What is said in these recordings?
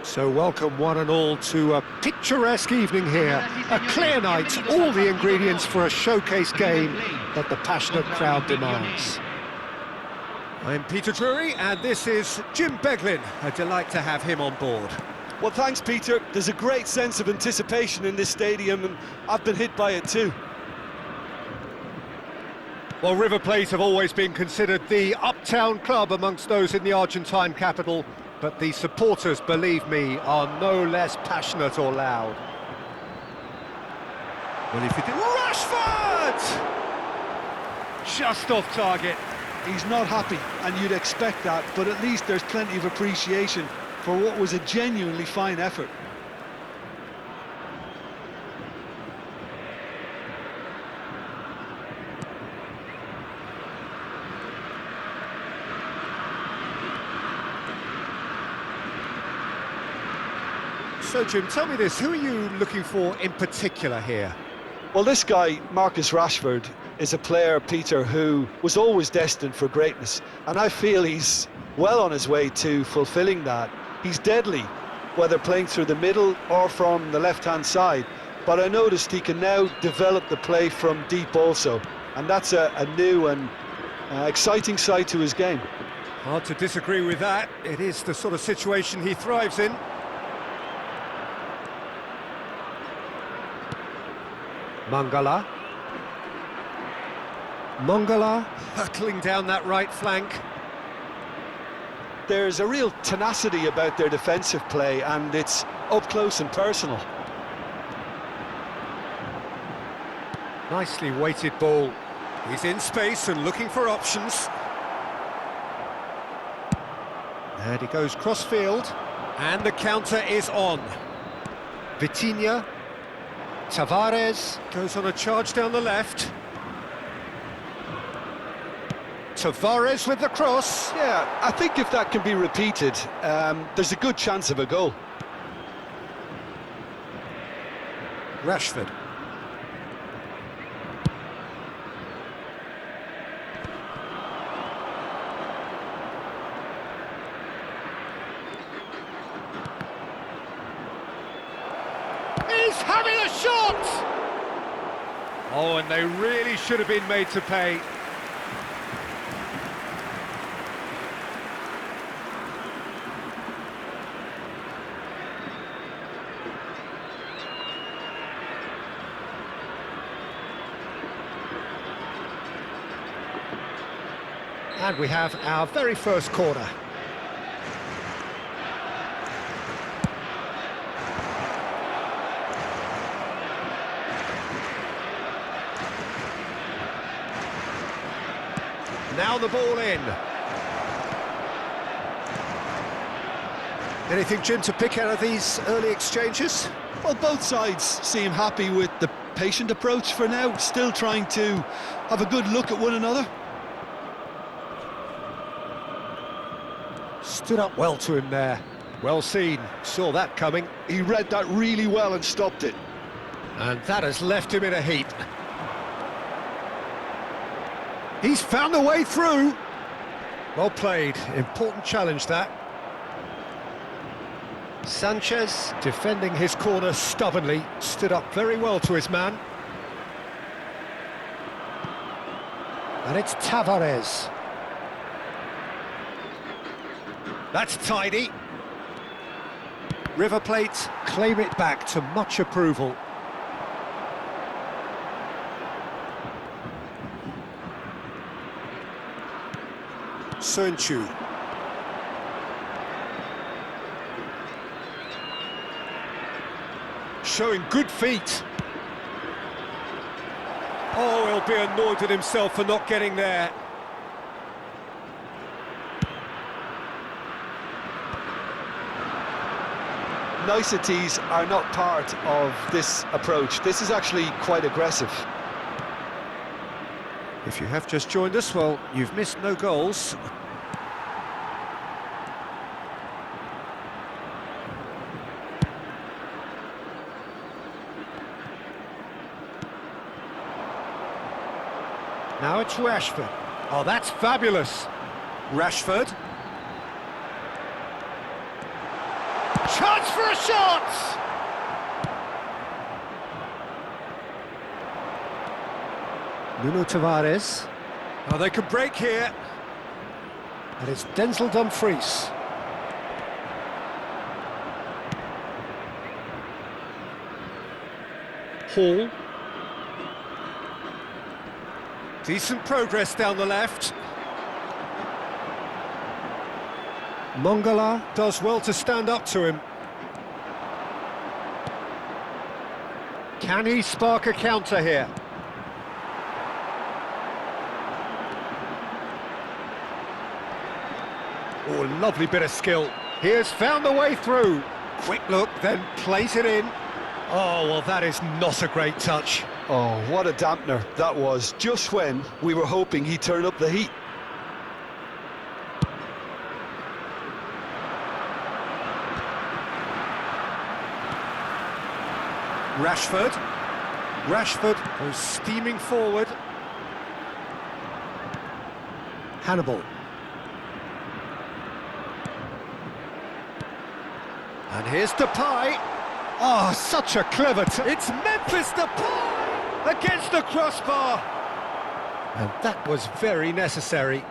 So welcome one and all to a picturesque evening here. A clear night, all the ingredients for a showcase game that the passionate crowd demands. I'm Peter Drury and this is Jim Beglin. A delight to have him on board. Well, thanks, Peter. There's a great sense of anticipation in this stadium and I've been hit by it too. Well, River Plate have always been considered the uptown club amongst those in the Argentine capital, but the supporters, believe me, are no less passionate or loud. Well, if you do... Rashford! Just off target. He's not happy, and you'd expect that, but at least there's plenty of appreciation for what was a genuinely fine effort. So, Jim, tell me this, who are you looking for in particular here? Well, this guy, Marcus Rashford, is a player, Peter, who was always destined for greatness, and I feel he's well on his way to fulfilling that. He's deadly, whether playing through the middle or from the left-hand side, but I noticed he can now develop the play from deep also, and that's a new and exciting side to his game. Hard to disagree with that. It is the sort of situation he thrives in. Mangala hurtling down that right flank. There's a real tenacity about their defensive play, and it's up close and personal. Nicely weighted ball. He's in space and looking for options. And he goes cross-field. And the counter is on. Vitinha. Tavares goes on a charge down the left. Tavares with the cross. Yeah, I think if that can be repeated, there's a good chance of a goal. Rashford. He's having a shot! Oh, and they really should have been made to pay. And we have our very first corner. Now the ball in. Anything, Jim, to pick out of these early exchanges? Well, both sides seem happy with the patient approach for now, still trying to have a good look at one another. Stood up well to him there. Well seen, saw that coming. He read that really well and stopped it. And that has left him in a heap. He's found a way through. Well played, important challenge that. Sanchez, defending his corner stubbornly, stood up very well to his man. And it's Tavares. That's tidy. River Plate claim it back to much approval. Sönchu. Showing good feet. Oh, he'll be annoyed at himself for not getting there. Niceties are not part of this approach. This is actually quite aggressive. If you have just joined us, well, you've missed no goals. Now it's Rashford. Oh, that's fabulous. Rashford. Chance for a shot! Nuno Tavares. Oh, they can break here. And it's Denzel Dumfries. Hall. Decent progress down the left. Mongala does well to stand up to him. Can he spark a counter here? Oh, lovely bit of skill. He has found the way through. Quick look, then plays it in. Oh, well, that is not a great touch. Oh, what a dampener that was, just when we were hoping he'd turn up the heat. Rashford goes steaming forward. Hannibal. And here's Depay. Oh, such a clever it's Memphis Depay against the crossbar. And that was very necessary.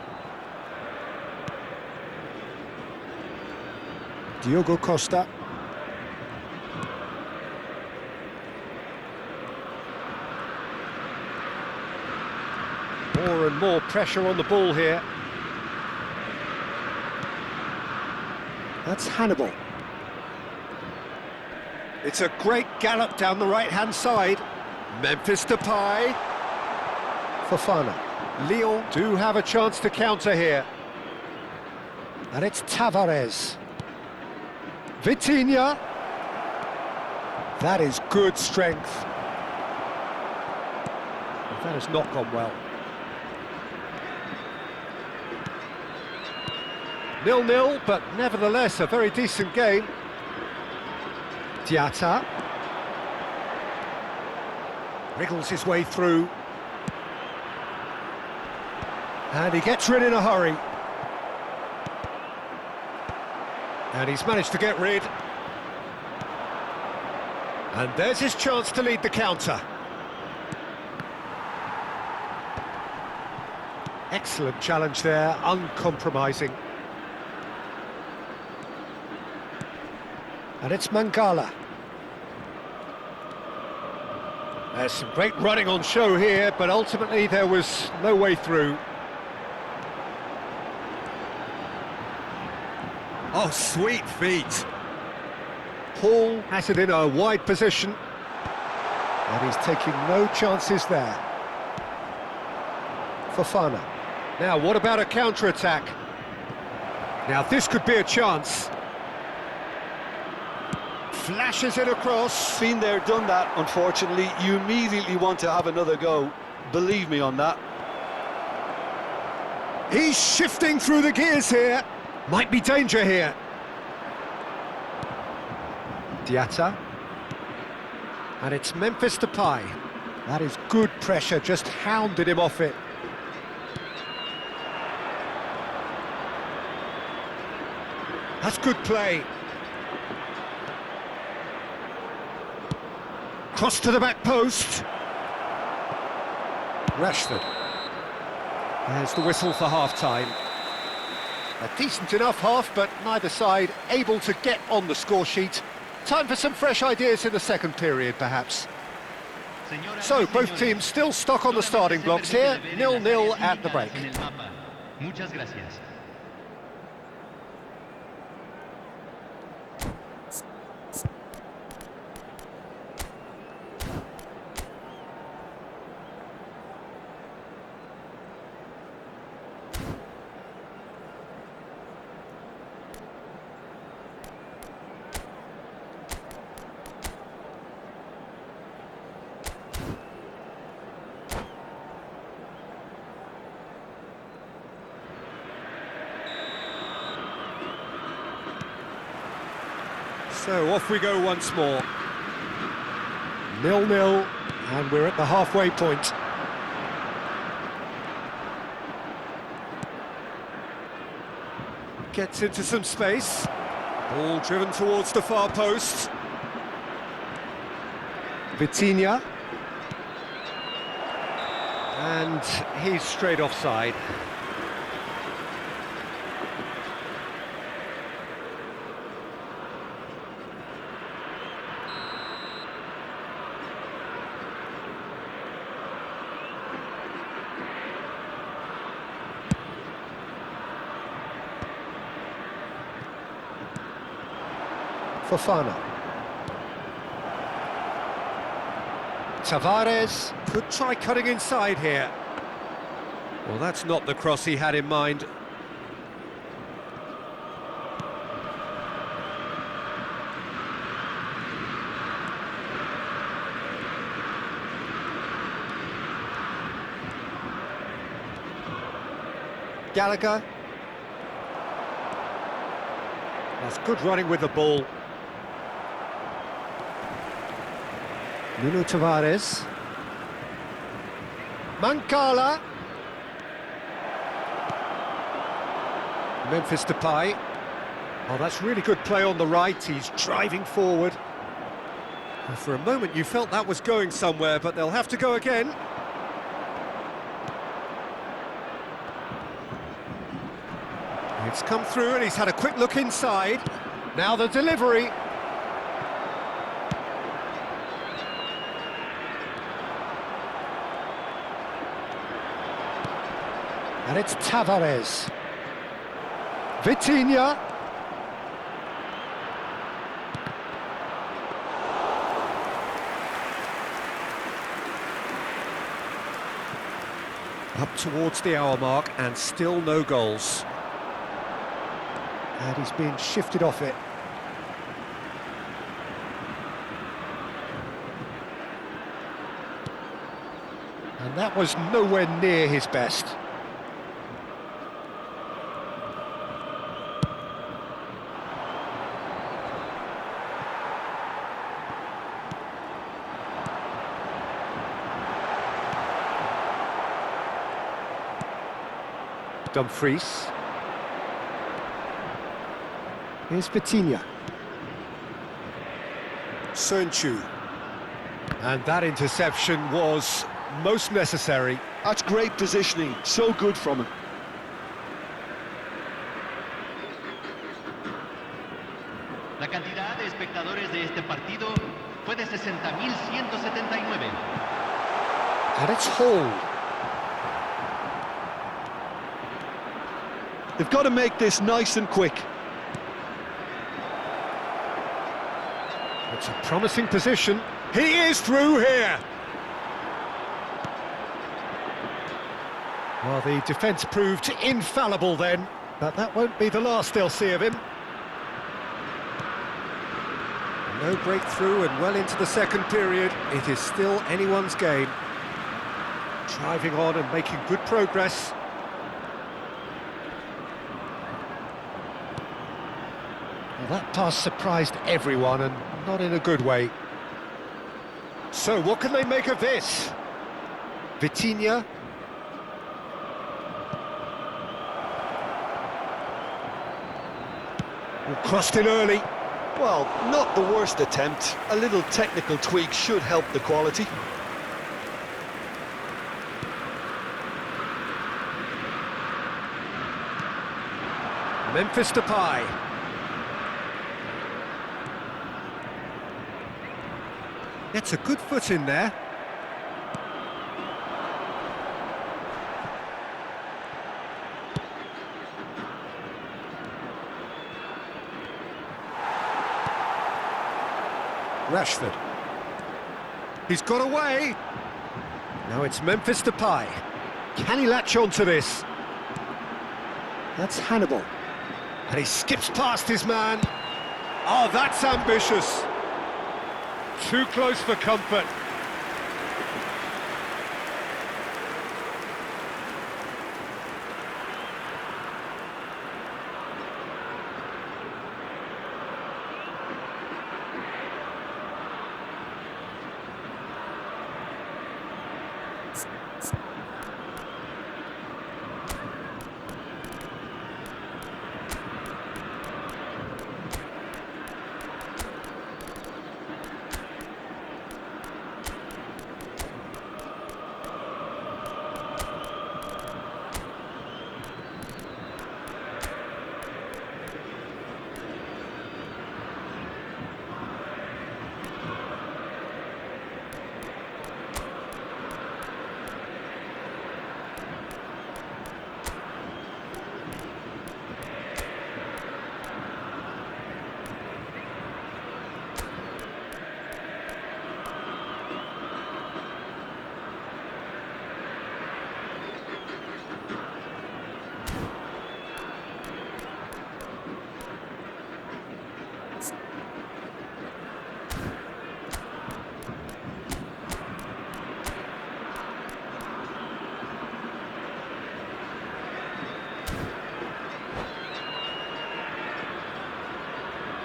Diogo Costa. More and more pressure on the ball here. That's Hannibal. It's a great gallop down the right-hand side. Memphis Depay. Fofana. Lyone do have a chance to counter here. And it's Tavares. Vitinha. That is good strength. But that has not gone well. 0-0, but nevertheless a very decent game. Diatta. Wriggles his way through. And he gets rid in a hurry. And he's managed to get rid. And there's his chance to lead the counter. Excellent challenge there, uncompromising. And it's Mangala. There's some great running on show here, but ultimately there was no way through. Oh, sweet feet. Hall has it in a wide position. And he's taking no chances there. Fofana. Now, what about a counter-attack? Now, this could be a chance. Flashes it across. Been there, done that, unfortunately. You immediately want to have another go. Believe me on that. He's shifting through the gears here. Might be danger here. Diatta. And it's Memphis Depay. That is good pressure, just hounded him off it. That's good play. Cross to the back post. Rashford. There's the whistle for half-time. A decent enough half, but neither side able to get on the score sheet. Time for some fresh ideas in the second period, perhaps. So, both teams still stuck on the starting blocks here, 0-0 at the break. Muchas gracias. So off we go once more. 0-0, and we're at the halfway point. Gets into some space. Ball driven towards the far post. Vitinha. And he's straight offside. Fofana. Tavares could try cutting inside here. Well, that's not the cross he had in mind. Gallagher. That's good running with the ball. Nuno Tavares. Mancala. Memphis Depay. Oh, that's really good play on the right. He's driving forward. And for a moment you felt that was going somewhere, but they'll have to go again. It's come through and he's had a quick look inside. Now the delivery. And it's Tavares. Vitinha. Up towards the hour mark and still no goals. And he's being shifted off it. And that was nowhere near his best. Dumfries. Here's Vitinha. Sönchu. And that interception was most necessary. That's great positioning, so good from him. La cantidad de espectadores de este partido fue de 60.179. And it's Hall. They've got to make this nice and quick. It's a promising position. He is through here. Well, the defence proved infallible then, but that won't be the last they'll see of him. No breakthrough and well into the second period. It is still anyone's game. Driving on and making good progress. Well, that pass surprised everyone and not in a good way. So what can they make of this? Vitinha. Crossed in early. Well, not the worst attempt. A little technical tweak should help the quality. Memphis Depay. Gets a good foot in there. Rashford. He's got away. Now it's Memphis Depay. Can he latch on to this? That's Hannibal. And he skips past his man. Oh, that's ambitious. Too close for comfort.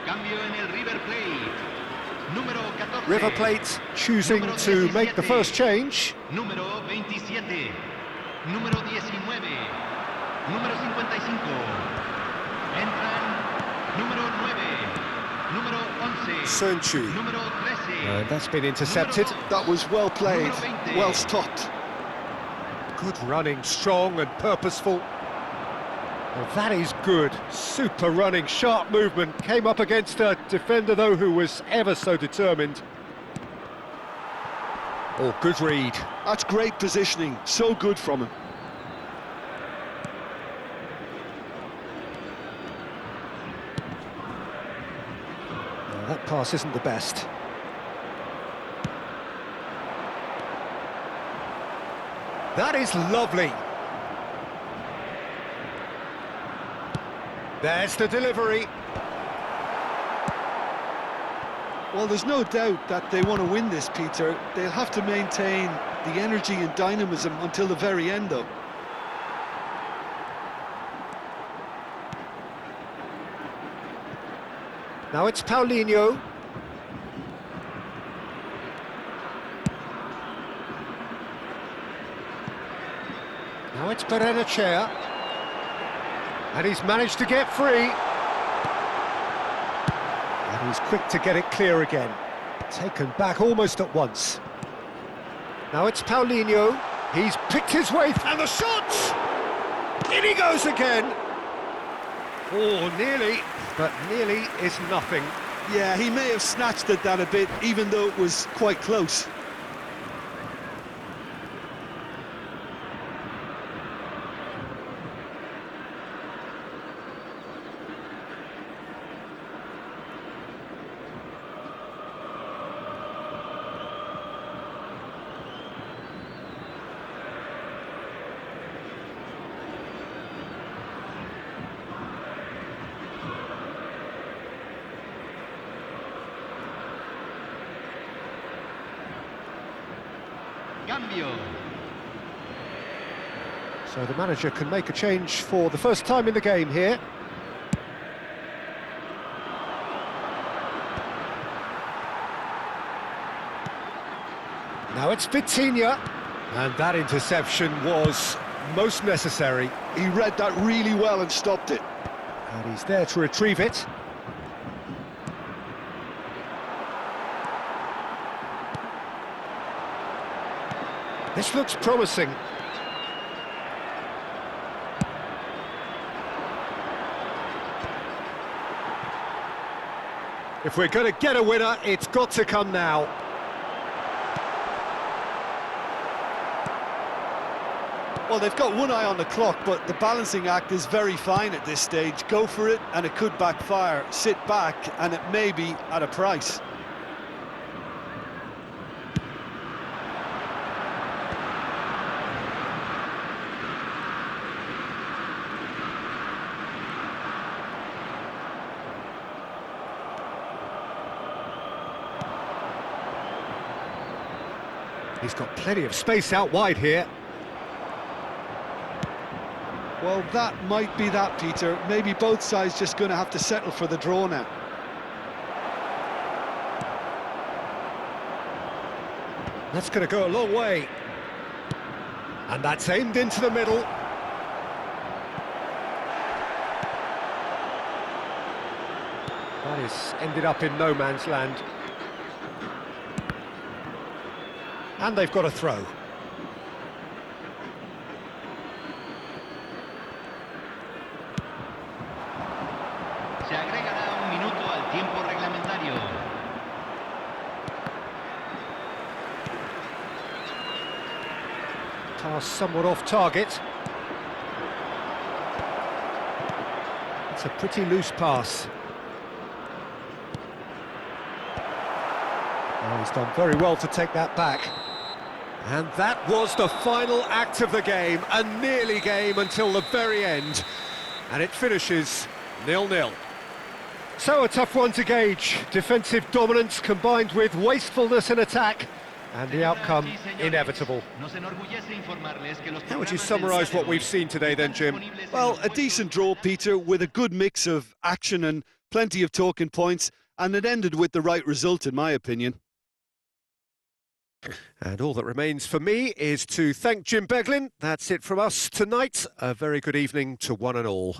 Cambio en el River Plate. Número 14. River Plate choosing Número to make the 17. first change. Número 27. Número 19. Número 55. Entran número 9. Número 11. Sönchu. Número 13. And that's been intercepted. That was well played, Número 20. well stopped. Good running, strong and purposeful. Well, that is good. Super running, sharp movement. Came up against a defender, though, who was ever so determined. Oh, good read. That's great positioning, so good from him. Well, that pass isn't the best. That is lovely. There's the delivery. Well, there's no doubt that they want to win this, Peter. They'll have to maintain the energy and dynamism until the very end, though. Now it's Paulinho. Now it's Berenachea. And he's managed to get free. And he's quick to get it clear again. Taken back almost at once. Now it's Paulinho. He's picked his way, and the shot! In he goes again! Oh, nearly, but nearly is nothing. Yeah, he may have snatched at that a bit, even though it was quite close. Cambio. So the manager can make a change for the first time in the game here. Now it's Vitinha, and that interception was most necessary. He read that really well and stopped it. And he's there to retrieve it. This looks promising. If we're going to get a winner, it's got to come now. Well, they've got one eye on the clock, but the balancing act is very fine at this stage. Go for it, and it could backfire. Sit back, and it may be at a price. He's got plenty of space out wide here. Well, that might be that, Peter. Maybe both sides just going to have to settle for the draw now. That's going to go a long way. And that's aimed into the middle. That is ended up in no man's land. And they've got a throw. Se agregará un minuto al tiempo reglamentario. Pass somewhat off target. It's a pretty loose pass. Oh, he's done very well to take that back. And that was the final act of the game, a nearly game until the very end. And it finishes 0-0. So a tough one to gauge. Defensive dominance combined with wastefulness in attack. And the outcome inevitable. How would you summarise what we've seen today then, Jim? Well, a decent draw, Peter, with a good mix of action and plenty of talking points, and it ended with the right result, in my opinion. And all that remains for me is to thank Jim Beglin. That's it from us tonight. A very good evening to one and all.